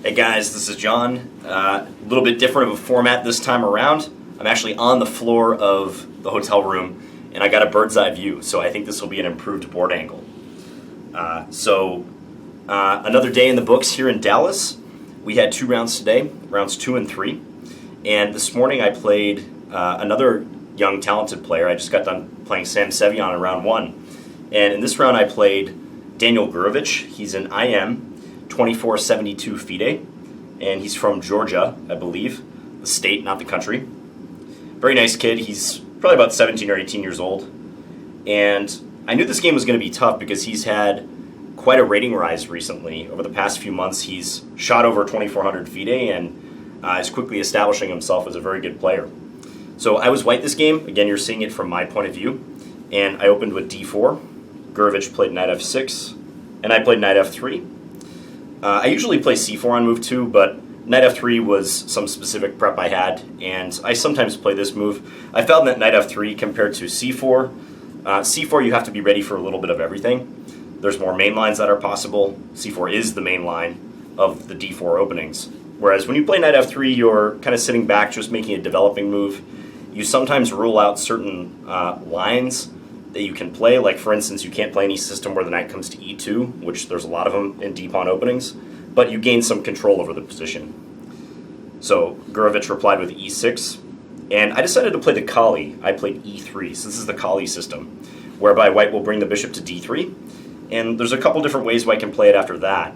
Hey guys, this is John. A little bit different of a format this time around. I'm actually on the floor of the hotel room, and I got a bird's eye view, so I think this will be an improved board angle. Another day in the books here in Dallas. We had 2 rounds today, rounds 2 and 3, and this morning I played another young, talented player. I just got done playing Sam Sevion in round 1, and in this round I played Daniel Gurevich. He's an IM. 2472 FIDE, and he's from Georgia, I believe, the state, not the country. Very nice kid. He's probably about 17 or 18 years old, and I knew this game was going to be tough because he's had quite a rating rise recently. Over the past few months, he's shot over 2400 FIDE and is quickly establishing himself as a very good player. So I was white this game. Again, you're seeing it from my point of view, and I opened with d4. Gurevich played knight f6, and I played knight f3. I usually play c4 on move 2, but knight f3 was some specific prep I had, and I sometimes play this move. I found that knight f3 compared to c4, c4 you have to be ready for a little bit of everything. There's more main lines that are possible. c4 is the main line of the d4 openings. Whereas when you play knight f3, you're kind of sitting back, just making a developing move. You sometimes rule out certain lines that you can play, like for instance, you can't play any system where the knight comes to e2, which there's a lot of them in d-pawn openings, but you gain some control over the position. So Gurevich replied with e6, and I decided to play the Kali. I played e3, so this is the Kali system, whereby white will bring the bishop to d3, and there's a couple different ways white can play it after that,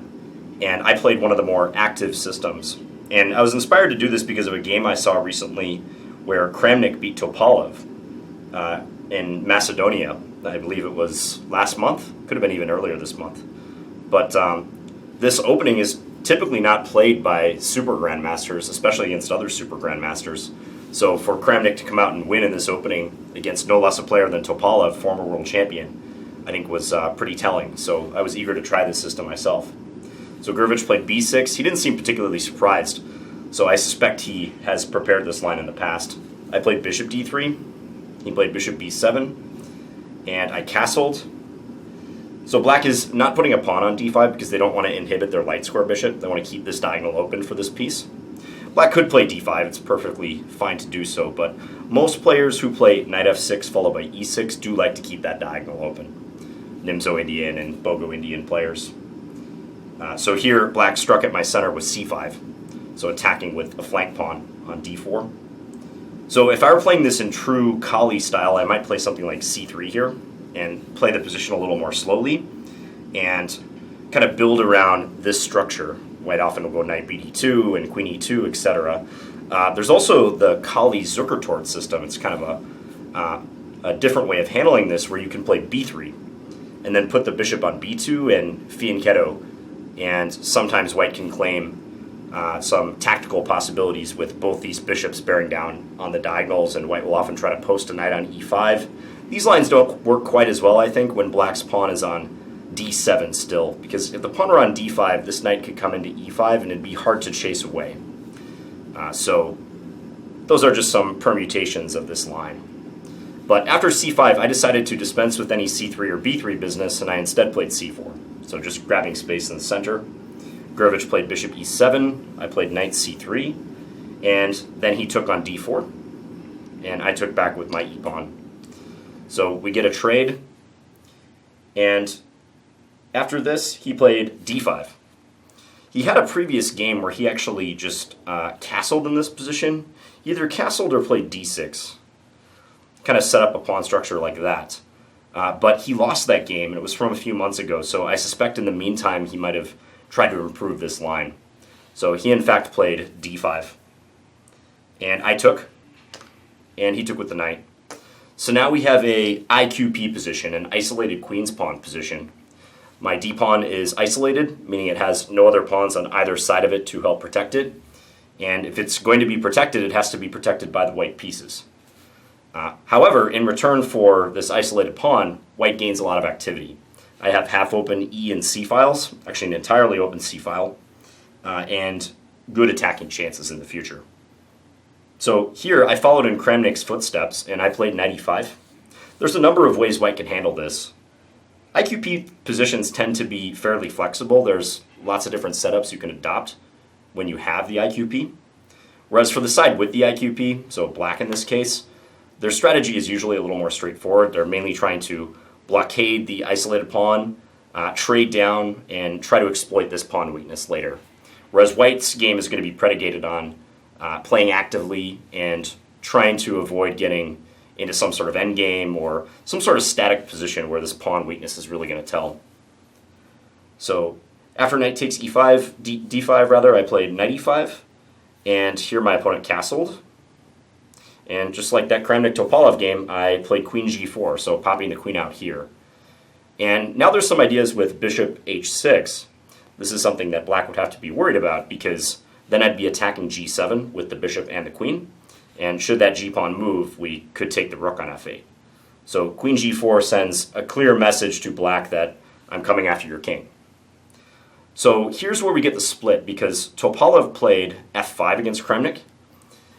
and I played one of the more active systems. And I was inspired to do this because of a game I saw recently where Kramnik beat Topalov in Macedonia. I believe it was last month, could have been even earlier this month. But this opening is typically not played by super grandmasters, especially against other super grandmasters. So for Kramnik to come out and win in this opening against no less a player than Topalov, former world champion, I think was pretty telling. So I was eager to try this system myself. So Gurevich played b6. He didn't seem particularly surprised, so I suspect he has prepared this line in the past. I played bishop d3. He played bishop b7, and I castled. So black is not putting a pawn on d5 because they don't want to inhibit their light square bishop. They want to keep this diagonal open for this piece. Black could play d5. It's perfectly fine to do so, but most players who play knight f6 followed by e6 do like to keep that diagonal open. Nimzo Indian and Bogo Indian players. So here, black struck at my center with c5, so attacking with a flank pawn on d4. So if I were playing this in true Kali style, I might play something like c3 here and play the position a little more slowly and kind of build around this structure. White often will go knight bd2 and queen e2, etc. There's also the Kali Zukertort system. It's kind of a different way of handling this where you can play b3 and then put the bishop on b2 and fianchetto, and sometimes white can claim some tactical possibilities with both these bishops bearing down on the diagonals, and white will often try to post a knight on e5. These lines don't work quite as well, I think, when black's pawn is on d7 still, because if the pawn were on d5, this knight could come into e5 and it'd be hard to chase away. So those are just some permutations of this line. But after c5, I decided to dispense with any c3 or b3 business, and I instead played c4, so just grabbing space in the center. Gurevich played bishop e7, I played knight c3, and then he took on d4, and I took back with my e-pawn. So we get a trade, and after this, he played d5. He had a previous game where he actually just castled in this position. He either castled or played d6, kind of set up a pawn structure like that. But he lost that game, and it was from a few months ago, so I suspect in the meantime he might have tried to improve this line. So he in fact played d5. And I took, and he took with the knight. So now we have a IQP position, an isolated queen's pawn position. My d-pawn is isolated, meaning it has no other pawns on either side of it to help protect it. And if it's going to be protected, it has to be protected by the white pieces. However, in return for this isolated pawn, white gains a lot of activity. I have half-open E and C files, actually an entirely open C file, and good attacking chances in the future. So here I followed in Kramnik's footsteps and I played knight e5. There's a number of ways white can handle this. IQP positions tend to be fairly flexible. There's lots of different setups you can adopt. when you have the IQP. Whereas for the side with the IQP, so black in this case, their strategy is usually a little more straightforward. They're mainly trying to blockade the isolated pawn, trade down, and try to exploit this pawn weakness later. Whereas white's game is going to be predicated on playing actively and trying to avoid getting into some sort of endgame or some sort of static position where this pawn weakness is really going to tell. So after knight takes e5, d5 rather, I played knight e5, and here my opponent castled. And just like that Kramnik-Topalov game, I played queen g4, so popping the queen out here. And now there's some ideas with bishop h6. This is something that black would have to be worried about, because then I'd be attacking g7 with the bishop and the queen. And should that g-pawn move, we could take the rook on f8. So queen g4 sends a clear message to black that I'm coming after your king. So here's where we get the split, because Topalov played f5 against Kramnik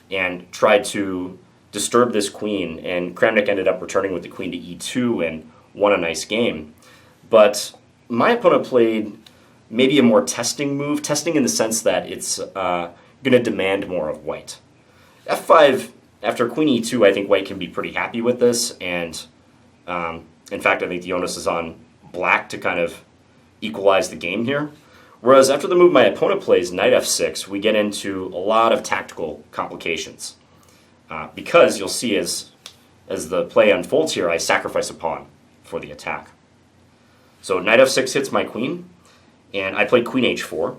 and tried to disturb this queen, and Kramnik ended up returning with the queen to e2 and won a nice game. But my opponent played maybe a more testing move, testing in the sense that it's going to demand more of white. f5, after queen e2, I think white can be pretty happy with this, and in fact, I think the onus is on black to kind of equalize the game here. Whereas after the move my opponent plays, knight f6, we get into a lot of tactical complications. Because you'll see as the play unfolds here, I sacrifice a pawn for the attack. So knight f6 hits my queen, and I play queen h4.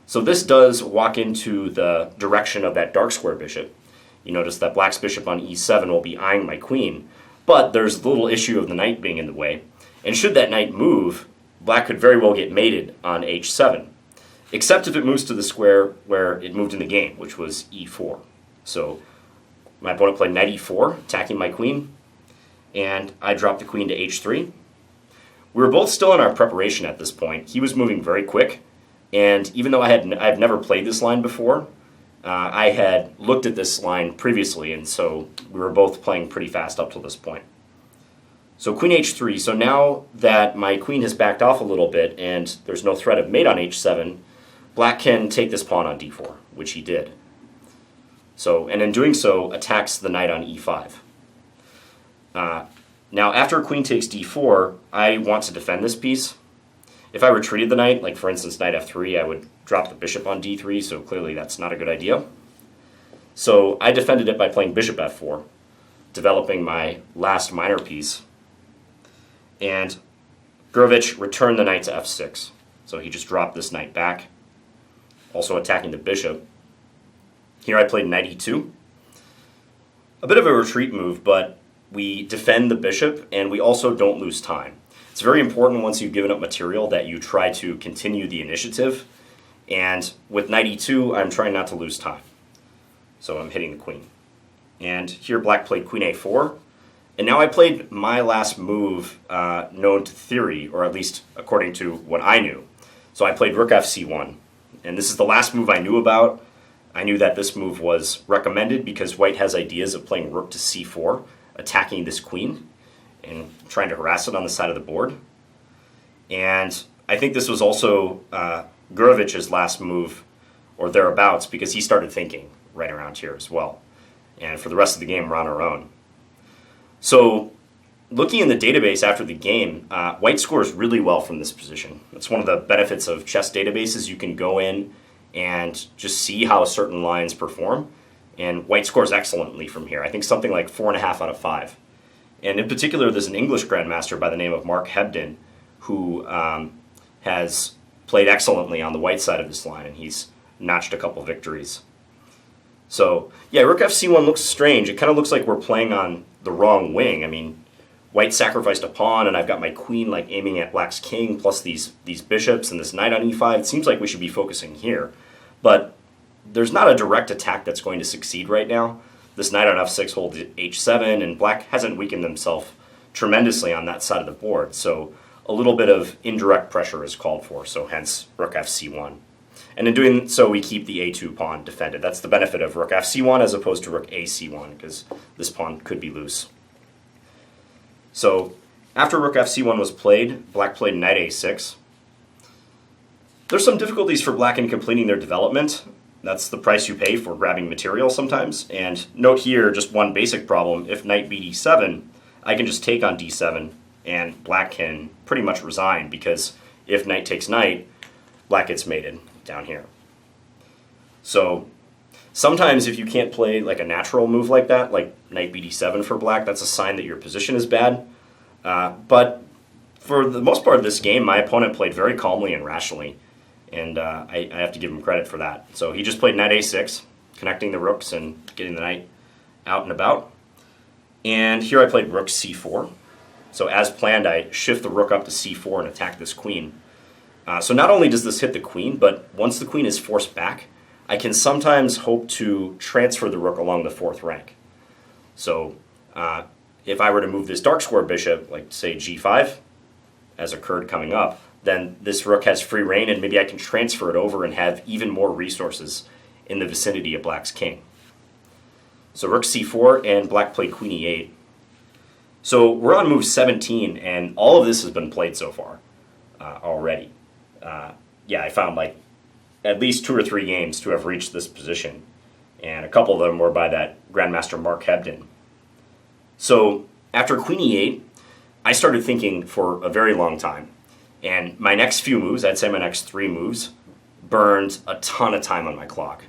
So this does walk into the direction of that dark square bishop. You notice that black's bishop on e7 will be eyeing my queen, but there's the little issue of the knight being in the way. And should that knight move, black could very well get mated on h7, except if it moves to the square where it moved in the game, which was e4. So my opponent played knight e4, attacking my queen, and I dropped the queen to h3. We were both still in our preparation at this point. He was moving very quick, and even though I've never played this line before, I had looked at this line previously, and so we were both playing pretty fast up till this point. So queen h3, so now that my queen has backed off a little bit and there's no threat of mate on h7, black can take this pawn on d4, which he did. So, and in doing so, attacks the knight on e5. Now, after queen takes d4, I want to defend this piece. If I retreated the knight, like for instance knight f3, I would drop the bishop on d3, so clearly that's not a good idea. So I defended it by playing bishop f4, developing my last minor piece. And Gurevich returned the knight to f6. So he just dropped this knight back, also attacking the bishop. Here I played knight e2. A bit of a retreat move, but we defend the bishop and we also don't lose time. It's very important once you've given up material that you try to continue the initiative. And with knight e2, I'm trying not to lose time. So I'm hitting the queen. And here black played queen a4. And now I played my last move known to theory, or at least according to what I knew. So I played rook fc1. And this is the last move I knew about. I knew that this move was recommended because white has ideas of playing rook to c4, attacking this queen, and trying to harass it on the side of the board. And I think this was also Gurevich's last move, or thereabouts, because he started thinking right around here as well. And for the rest of the game, we're on our own. So looking in the database after the game, white scores really well from this position. It's one of the benefits of chess databases. You can go in and just see how certain lines perform. And white scores excellently from here. I think something like 4.5 out of 5. And in particular, there's an English grandmaster by the name of Mark Hebden who has played excellently on the white side of this line, and he's notched a couple victories. So, yeah, rook fc1 looks strange. It kind of looks like we're playing on the wrong wing. I mean, white sacrificed a pawn, and I've got my queen like aiming at black's king, plus these bishops and this knight on e5. It seems like we should be focusing here. But there's not a direct attack that's going to succeed right now. This knight on f6 holds h7, and black hasn't weakened himself tremendously on that side of the board. So a little bit of indirect pressure is called for, so hence rook fc1. And in doing so, we keep the a2 pawn defended. That's the benefit of rook fc1 as opposed to rook ac1, because this pawn could be loose. So after rook fc1 was played, black played knight a6. There's some difficulties for black in completing their development. That's the price you pay for grabbing material sometimes. And note here, just one basic problem. If knight b7, I can just take on d7, and black can pretty much resign, because if knight takes knight, black gets mated down here. So sometimes if you can't play like a natural move like that, like knight bd7 for black, that's a sign that your position is bad. But for the most part of this game, my opponent played very calmly and rationally. And I have to give him credit for that. So he just played knight a6, connecting the rooks and getting the knight out and about. And here I played rook c4. So as planned, I shift the rook up to c4 and attack this queen. So not only does this hit the queen, but once the queen is forced back, I can sometimes hope to transfer the rook along the fourth rank. So if I were to move this dark square bishop, like say g5, as occurred coming up, then this rook has free reign, and maybe I can transfer it over and have even more resources in the vicinity of black's king. So rook c4, and black played queen e8. So we're on move 17, and all of this has been played so far already. Yeah, I found like at least 2 or 3 games to have reached this position, and a couple of them were by that Grandmaster Mark Hebden. So after queen e8, I started thinking for a very long time. And my next few moves, I'd say my next 3 moves, burned a ton of time on my clock.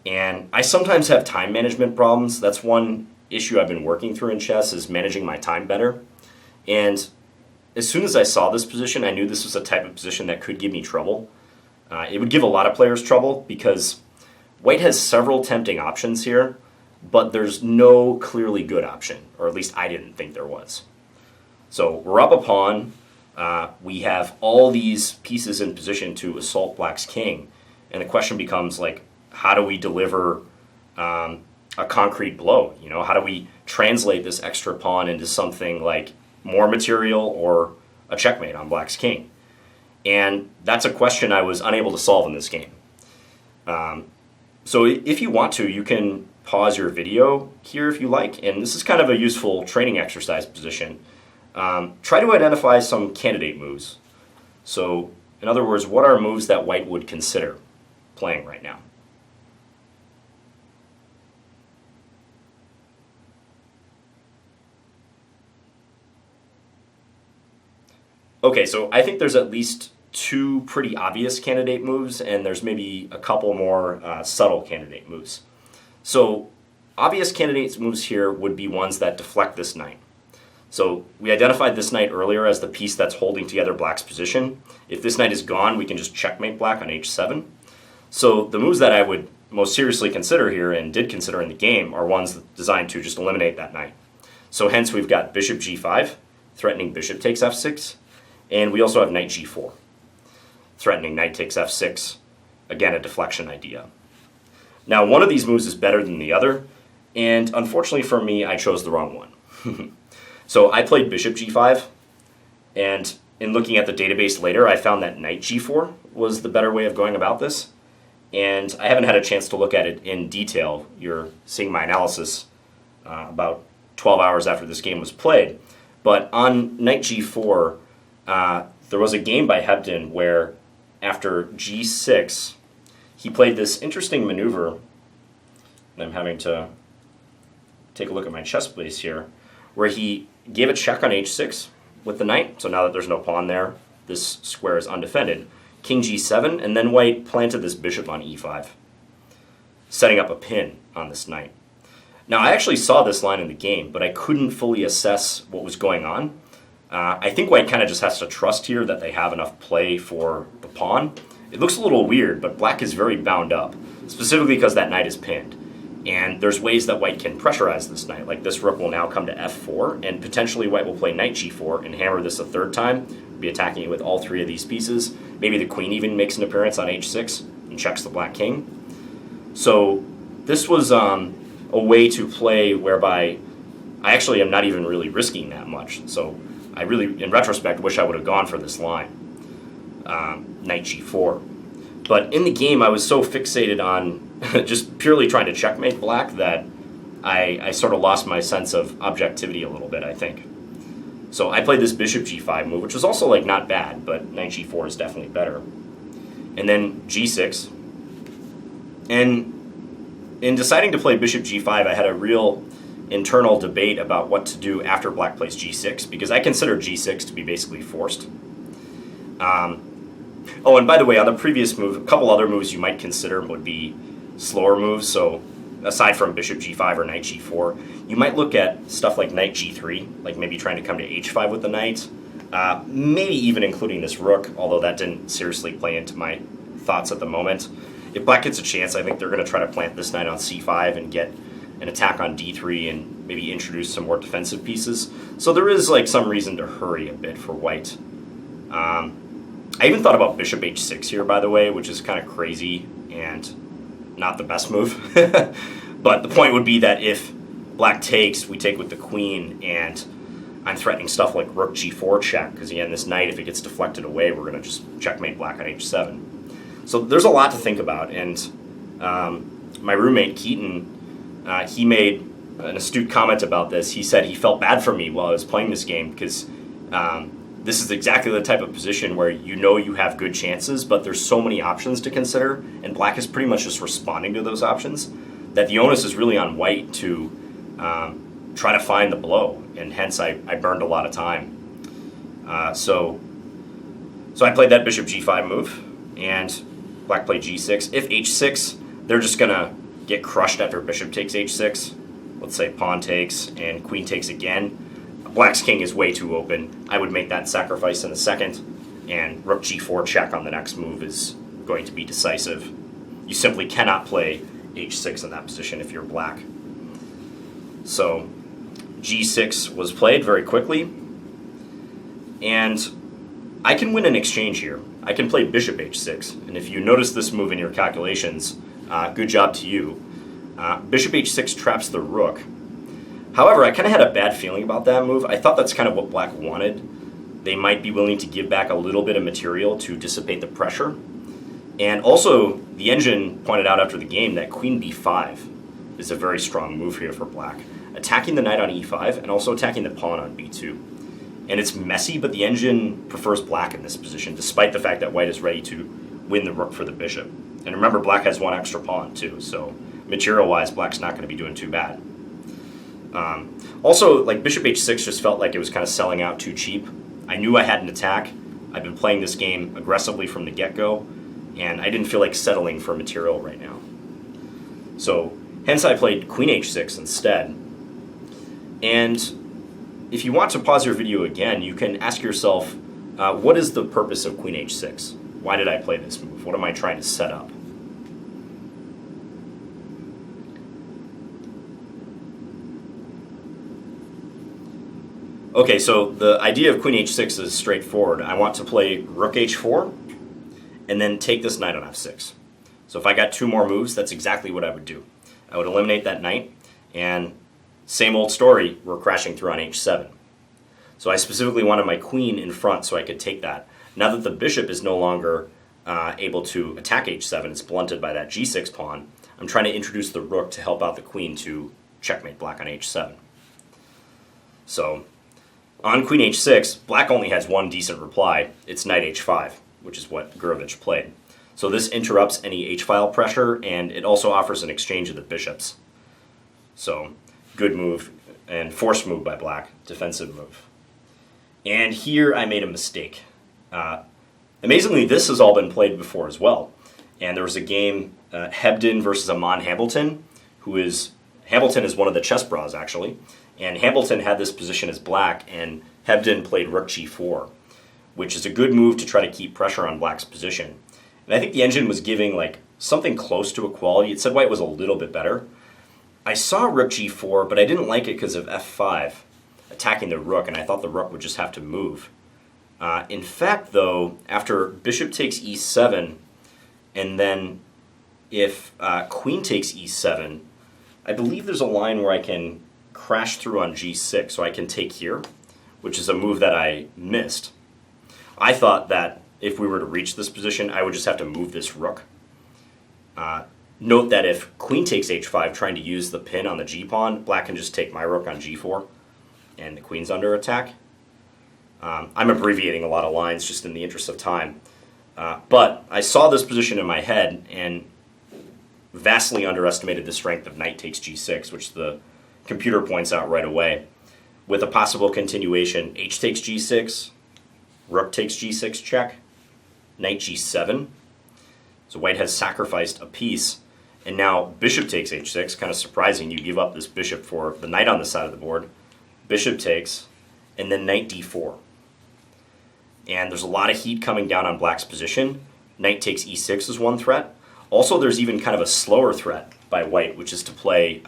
And I sometimes have time management problems. That's one issue I've been working through in chess, is managing my time better. And as soon as I saw this position, I knew this was a type of position that could give me trouble. It would give a lot of players trouble, because white has several tempting options here, but there's no clearly good option, or at least I didn't think there was. So we're up a pawn. We have all these pieces in position to assault black's king, and the question becomes, like, how do we deliver a concrete blow? You know, how do we translate this extra pawn into something like more material or a checkmate on black's king? And that's a question I was unable to solve in this game. So if you want to, you can pause your video here if you like, and this is kind of a useful training exercise position. Try to identify some candidate moves. So, in other words, what are moves that white would consider playing right now? Okay, so I think there's at least 2 pretty obvious candidate moves, and there's maybe a couple more subtle candidate moves. So, obvious candidate moves here would be ones that deflect this knight. So we identified this knight earlier as the piece that's holding together black's position. If this knight is gone, we can just checkmate black on h7. So the moves that I would most seriously consider here, and did consider in the game, are ones designed to just eliminate that knight. So hence we've got bishop g5, threatening bishop takes f6, and we also have knight g4, threatening knight takes f6, again a deflection idea. Now one of these moves is better than the other, and unfortunately for me, I chose the wrong one. So I played bishop g5, and in looking at the database later, I found that knight g4 was the better way of going about this. And I haven't had a chance to look at it in detail. You're seeing my analysis about 12 hours after this game was played. But on knight g4, there was a game by Hebden where after g6, he played this interesting maneuver. And I'm having to take a look at my chess piece here, where he gave a check on h6 with the knight. So now that there's no pawn there, this square is undefended. King g7, and then white planted this bishop on e5, setting up a pin on this knight. Now, I actually saw this line in the game, but I couldn't fully assess what was going on. I think white kind of just has to trust here that they have enough play for the pawn. It looks a little weird, but black is very bound up, specifically because that knight is pinned. And there's ways that white can pressurize this knight, like this rook will now come to f4, and potentially white will play knight g4 and hammer this a 3rd time, be attacking it with all 3 of these pieces. Maybe the queen even makes an appearance on h6 and checks the black king. So this was a way to play whereby I actually am not even really risking that much. So I really, in retrospect, wish I would have gone for this line, knight g4. But in the game, I was so fixated on just purely trying to checkmate black that I sort of lost my sense of objectivity a little bit, I think. So I played this bishop g5 move, which was also like not bad, but knight g4 is definitely better. and then g6. And in deciding to play bishop g5, I had a real internal debate about what to do after black plays g6, because I consider g6 to be basically forced. Oh, and by the way, on the previous move, a couple other moves you might consider would be slower moves. So aside from bishop g5 or knight g4, you might look at stuff like knight g3, like maybe trying to come to h5 with the knight, maybe even including this rook, although that didn't seriously play into my thoughts at the moment. If black gets a chance, I think they're going to try to plant this knight on c5 and get an attack on d3 and maybe introduce some more defensive pieces. So there is like some reason to hurry a bit for white. I even thought about bishop h6 here, by the way, which is kind of crazy and not the best move. But the point would be that if black takes, we take with the queen, and I'm threatening stuff like rook g4 check, because again, this knight, if it gets deflected away, we're going to just checkmate black on h7. So there's a lot to think about, and my roommate Keaton, he made an astute comment about this. He said he felt bad for me while I was playing this game, because this is exactly the type of position where you know you have good chances, but there's so many options to consider, and black is pretty much just responding to those options, that the onus is really on white to try to find the blow, and hence I burned a lot of time. So I played that bishop g5 move, and black played g6. If h6, they're just going to get crushed after bishop takes h6. Let's say pawn takes and queen takes again. Black's king is way too open. I would make that sacrifice in a second, and rook g4 check on the next move is going to be decisive. You simply cannot play h6 in that position if you're black. So g6 was played very quickly, and I can win an exchange here. I can play bishop h6, and if you notice this move in your calculations, good job to you. Bishop h6 traps the rook. However, I kind of had a bad feeling about that move. I thought that's kind of what black wanted. They might be willing to give back a little bit of material to dissipate the pressure. And also, the engine pointed out after the game that queen b5 is a very strong move here for black, attacking the knight on e5 and also attacking the pawn on b2. And it's messy, but the engine prefers black in this position, despite the fact that white is ready to win the rook for the bishop. And remember, black has one extra pawn too, so material-wise, black's not going to be doing too bad. Also, like bishop h6 just felt like it was kind of selling out too cheap. I knew I had an attack. I've been playing this game aggressively from the get-go, and I didn't feel like settling for material right now. So hence I played queen h6 instead. And if you want to pause your video again, you can ask yourself, what is the purpose of queen h6? Why did I play this move? What am I trying to set up? Okay, so the idea of queen h6 is straightforward. I want to play rook h4 and then take this knight on f6. So if I got two more moves, that's exactly what I would do. I would eliminate that knight, and same old story, we're crashing through on h7. So I specifically wanted my queen in front so I could take that. Now that the bishop is no longer able to attack h7, it's blunted by that g6 pawn, I'm trying to introduce the rook to help out the queen to checkmate black on h7. So on queen h6, black only has one decent reply. It's knight h5, which is what Gurevich played. So this interrupts any h-file pressure, and it also offers an exchange of the bishops. So good move, and forced move by black, defensive move. And here I made a mistake. Amazingly, this has all been played before as well. And there was a game, Hebden versus Amon Hambleton, Hambleton is one of the chess bras, actually. And Hambleton had this position as black, and Hebden played rook g4, which is a good move to try to keep pressure on black's position. And I think the engine was giving like something close to equality. It said white was a little bit better. I saw rook g4, but I didn't like it because of f5, attacking the rook, and I thought the rook would just have to move. In fact, though, after bishop takes e7, and then if queen takes e7, I believe there's a line where I can crash through on g6, so I can take here, which is a move that I missed. I thought that if we were to reach this position, I would just have to move this rook. Note that if queen takes h5, trying to use the pin on the g-pawn, black can just take my rook on g4, and the queen's under attack. I'm abbreviating a lot of lines just in the interest of time. But I saw this position in my head and vastly underestimated the strength of knight takes g6, which the computer points out right away, with a possible continuation: h takes g6, rook takes g6 check, knight g7. So white has sacrificed a piece, and now bishop takes h6. Kind of surprising, you give up this bishop for the knight on the side of the board. Bishop takes, and then knight d4. And there's a lot of heat coming down on black's position. Knight takes e6 is one threat. Also, there's even kind of a slower threat by white, which is to play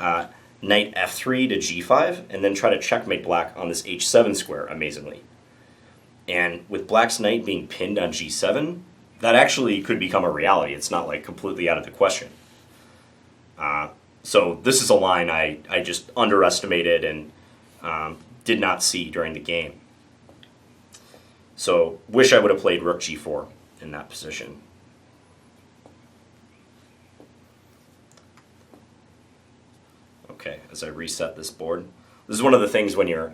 knight f3 to g5, and then try to checkmate black on this h7 square, amazingly. And with black's knight being pinned on g7, that actually could become a reality. It's not like completely out of the question. So this is a line I just underestimated and did not see during the game. So wish I would have played rook g4 in that position. Okay, as I reset this board. This is one of the things when you're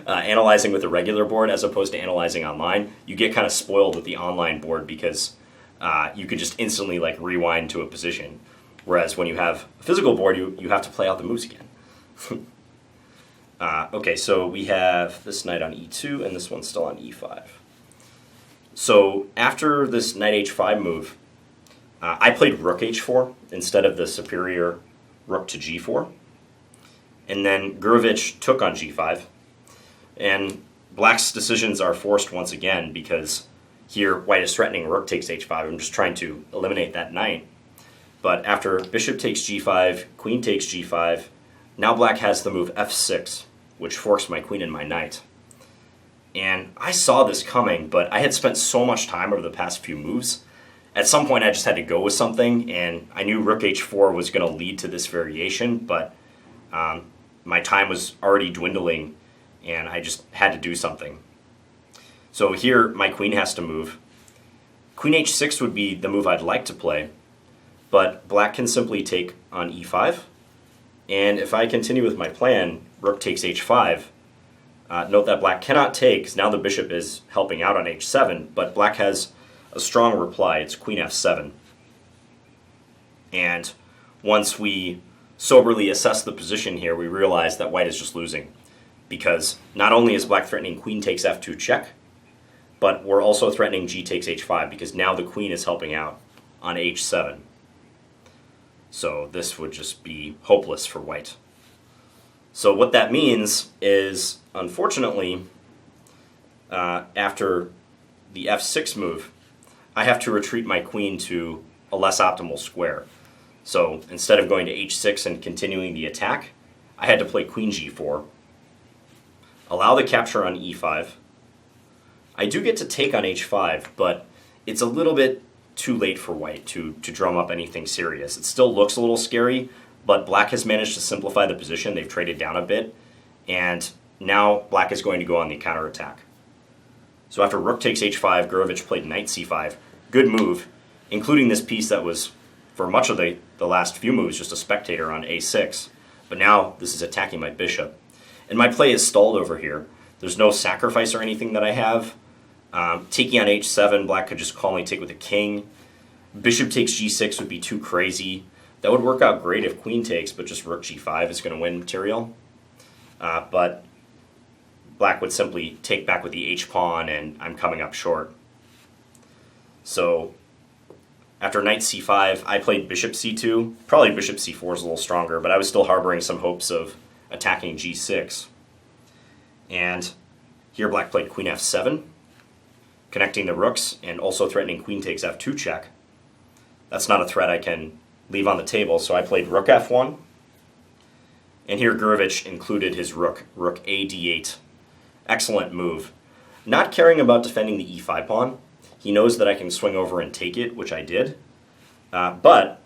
analyzing with a regular board as opposed to analyzing online. You get kind of spoiled with the online board because you can just instantly like rewind to a position. Whereas when you have a physical board, you have to play out the moves again. Okay, so we have this knight on e2 and this one's still on e5. So after this knight h5 move, I played rook h4 instead of the superior rook to g4. And then Gurevich took on g5. And black's decisions are forced once again because here white is threatening rook takes h5. I'm just trying to eliminate that knight. But after bishop takes g5, queen takes g5, now black has the move f6, which forks my queen and my knight. And I saw this coming, but I had spent so much time over the past few moves. At some point I just had to go with something, and I knew rook h4 was going to lead to this variation, but my time was already dwindling, and I just had to do something. So here my queen has to move. Queen h6 would be the move I'd like to play, but black can simply take on e5. And if I continue with my plan, rook takes h5, note that black cannot take, because now the bishop is helping out on h7, but black has a strong reply. It's queen f7. And once we soberly assess the position here, we realize that white is just losing, because not only is black threatening queen takes f2 check, but we're also threatening g takes h5, because now the queen is helping out on h7. So this would just be hopeless for white. So what that means is, unfortunately, after the f6 move, I have to retreat my queen to a less optimal square. So instead of going to h6 and continuing the attack, I had to play queen g4, allow the capture on e5. I do get to take on h5, but it's a little bit too late for white to drum up anything serious. It still looks a little scary, but black has managed to simplify the position. They've traded down a bit, and now black is going to go on the counterattack. So after rook takes h5, Gurevich played knight c5. Good move, including this piece that was, for much of the last few moves, just a spectator on a6. But now this is attacking my bishop. And my play is stalled over here. There's no sacrifice or anything that I have. Taking on h7, black could just calmly take with a king. Bishop takes g6 would be too crazy. That would work out great if queen takes, but just rook g5 is going to win material. But black would simply take back with the h-pawn, and I'm coming up short. So after knight c5, I played bishop c2. Probably bishop c4 is a little stronger, but I was still harboring some hopes of attacking g6. And here black played queen f7, connecting the rooks and also threatening queen takes f2 check. That's not a threat I can leave on the table, so I played rook f1. And here Gurevich included his rook a d8. Excellent move. Not caring about defending the e5 pawn. He knows that I can swing over and take it, which I did. But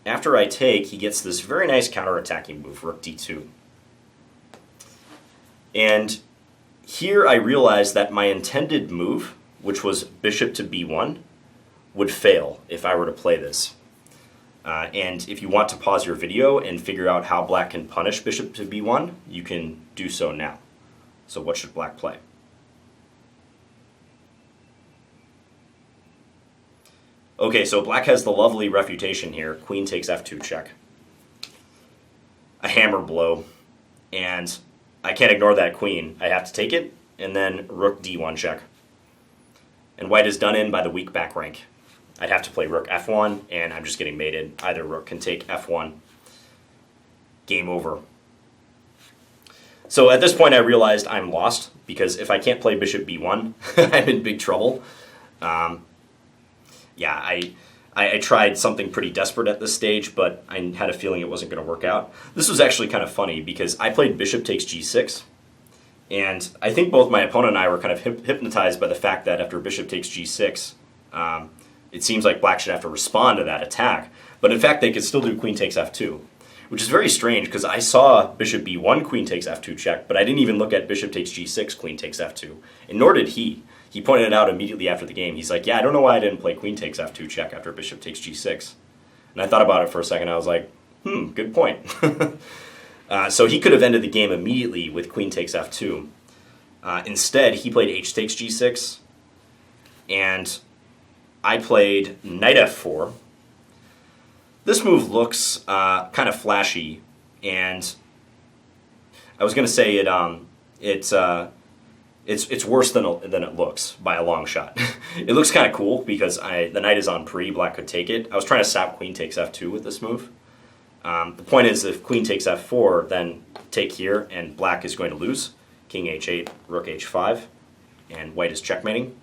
after I take, he gets this very nice counterattacking move, rook d2. And here I realized that my intended move, which was bishop to b1, would fail if I were to play this. And if you want to pause your video and figure out how black can punish bishop to b1, you can do so now. So what should black play? Okay, so black has the lovely refutation here. Queen takes f2 check. A hammer blow. And I can't ignore that queen. I have to take it, and then rook d1 check. And white is done in by the weak back rank. I'd have to play rook f1, and I'm just getting mated. Either rook can take f1. Game over. So at this point I realized I'm lost, because if I can't play bishop b1, I'm in big trouble. Yeah, I tried something pretty desperate at this stage, but I had a feeling it wasn't going to work out. This was actually kind of funny, because I played bishop takes g6, and I think both my opponent and I were kind of hypnotized by the fact that after bishop takes g6, it seems like black should have to respond to that attack. But in fact, they could still do queen takes f2, which is very strange, because I saw bishop b1, queen takes f2 check, but I didn't even look at bishop takes g6, queen takes f2, and nor did he. He pointed it out immediately after the game. He's like, yeah, I don't know why I didn't play queen takes f2 check after bishop takes g6. And I thought about it for a second. I was like, good point. So he could have ended the game immediately with queen takes f2. Instead, he played h takes g6, and I played knight f4. This move looks kind of flashy, and I was going to say it's worse than it looks by a long shot. It looks kind of cool because the knight is on pre, black could take it. I was trying to sap queen takes f2 with this move. The point is, if queen takes f4, then take here, and black is going to lose. King h8, rook h5, and white is checkmating.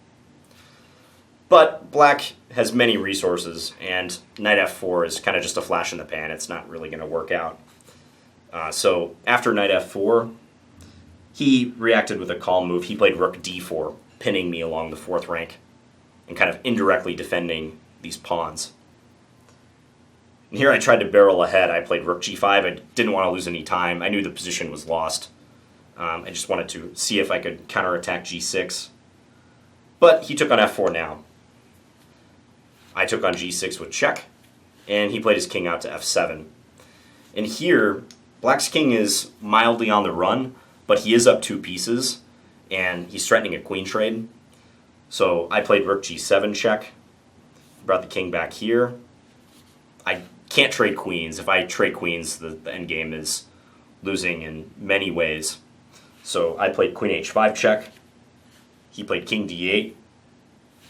But black has many resources, and knight f4 is kind of just a flash in the pan. It's not really going to work out. So after knight f4, he reacted with a calm move. He played rook d4, pinning me along the fourth rank, and kind of indirectly defending these pawns. And here I tried to barrel ahead. I played rook g5. I didn't want to lose any time. I knew the position was lost. I just wanted to see if I could counterattack g6. But he took on f4 now. I took on g6 with check, and he played his king out to f7. And here, black's king is mildly on the run, but he is up 2 pieces, and he's threatening a queen trade. So I played rook g7 check, brought the king back here. I can't trade queens. If I trade queens, the endgame is losing in many ways. So I played queen h5 check. He played king d8.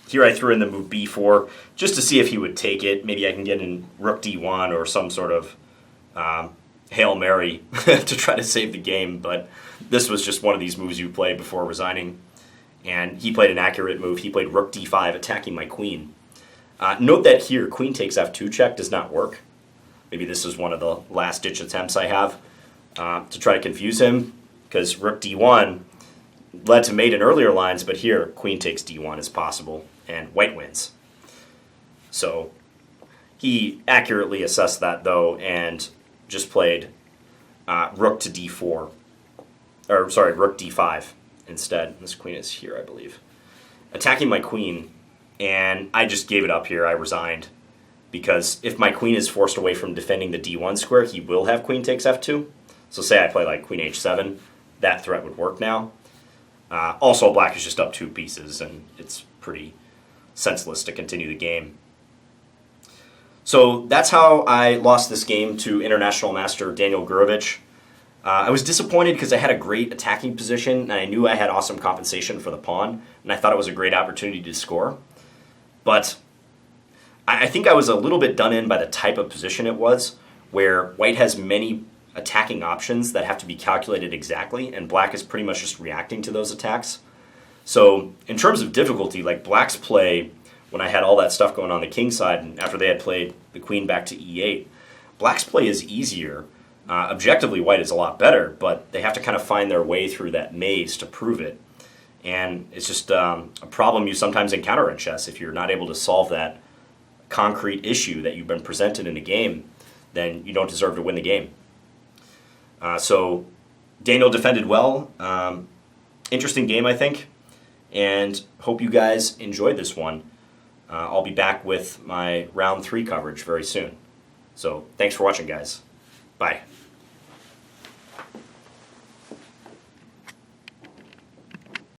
Here I threw in the move b4 just to see if he would take it. Maybe I can get in rook d1 or some sort of Hail Mary to try to save the game, but this was just one of these moves you play before resigning. And he played an accurate move. He played rook d5, attacking my queen. Note that here, queen takes f2 check does not work. Maybe this is one of the last-ditch attempts I have to try to confuse him, because rook d1 led to mate in earlier lines, but here, queen takes d1 is possible, and white wins. So he accurately assessed that, though, and just played rook to d4, or sorry, rook d5 instead. This queen is here, I believe. Attacking my queen, and I just gave it up here. I resigned, because if my queen is forced away from defending the d1 square, he will have queen takes f2. So say I play like queen h7, that threat would work now. Also, black is just up 2 pieces, and it's pretty senseless to continue the game. So that's how I lost this game to international master Daniel Gurevich. I was disappointed because I had a great attacking position, and I knew I had awesome compensation for the pawn, and I thought it was a great opportunity to score. But I think I was a little bit done in by the type of position it was, where white has many attacking options that have to be calculated exactly, and black is pretty much just reacting to those attacks. So in terms of difficulty, like black's play, when I had all that stuff going on the king side, and after they had played the queen back to e8, black's play is easier. Objectively, white is a lot better, but they have to kind of find their way through that maze to prove it. And it's just a problem you sometimes encounter in chess. If you're not able to solve that concrete issue that you've been presented in a game, then you don't deserve to win the game. So Daniel defended well. Interesting game, I think, and hope you guys enjoyed this one. I'll be back with my round 3 coverage very soon. So thanks for watching, guys. Bye.